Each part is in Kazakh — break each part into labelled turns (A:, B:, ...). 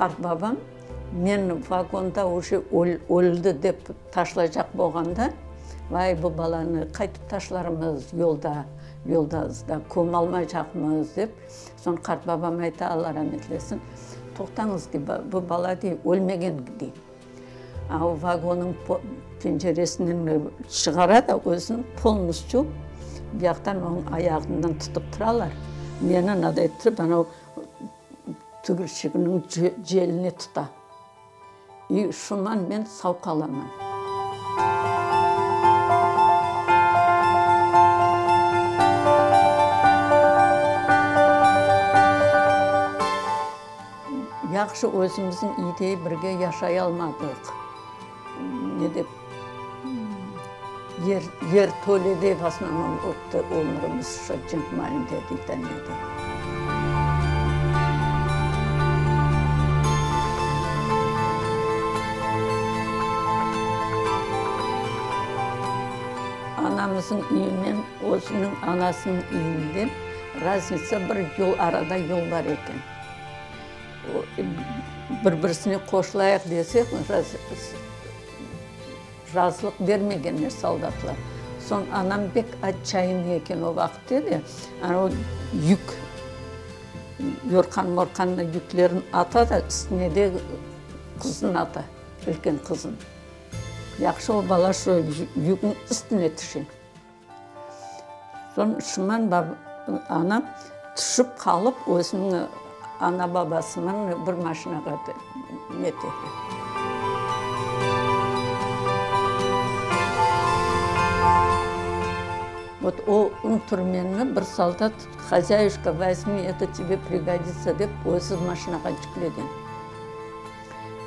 A: қарт бабам мен вагонда уже өлді деп ташлайжақ болғанда, вай, бұл баланы қайтып ташларымыз жолда көм алмай жақмыз деп, сон қарт бабам айта, Алла рахмет етсін, тоқтаңыз дей, бұл бала дей, өлмеген дей. Ау вагонның пенжересінен шығарады, өзін полностью бияқтан оның аяғынан тұтып тұралар. Мені надай тұрып, анау түгіршігінің желіне тұта. И шуман мен сау қаламын. Яқшы өзіміздің идей бірге яшай алмадық. Не деп, ер төледе в основном өміріміз жынтмайында дейтін еді. Анамыздың үйімен, өзінің анасының үйінде разница бір арада жол бар екен. Бір-бірісіне қошылайық десек, разылық бермегенler солдатлар. Сон анам бек отчаянный екен о вақыт деді. Анау жүк, yorқан-морқанды жүклерін атады, үстіне де қызын ата, үлкен қызын. Яқшы ол бала жүгін үстіне түшін. Сон шыман анам түшіп қалып, өзінің ана бабасының бір машинаға метеді. Вот он түрмені бір солдат, хозяюшка, возьми, это тебе пригодится деп, өзі машинаға жүклеген.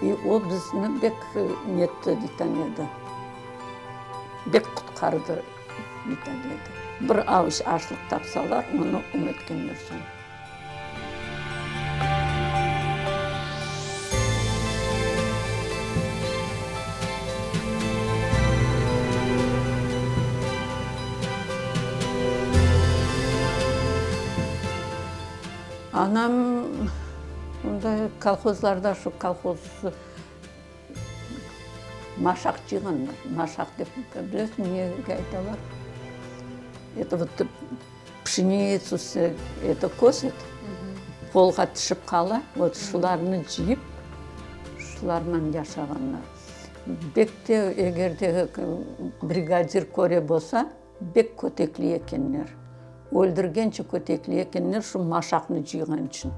A: И о бізді бек нетті дейтін еді. Бек құтқарды дейтін еді. Бір ауыз ашылық тапсалар, оны үміткенлер сон. Anam kolxozlarda şu kolxoz maşaq жиғанlar. Maşaq деп білесің, неге айталар? Это вот пшеницу это косит, қолға түшіп қала, вот шуларны жиып, шулармен жашағанlar. Бекте, егерде бригадир көре болса, бек көтеклі екенлер. Өлдіргенше көтеклі екенлер, шу машақны жиған үшін.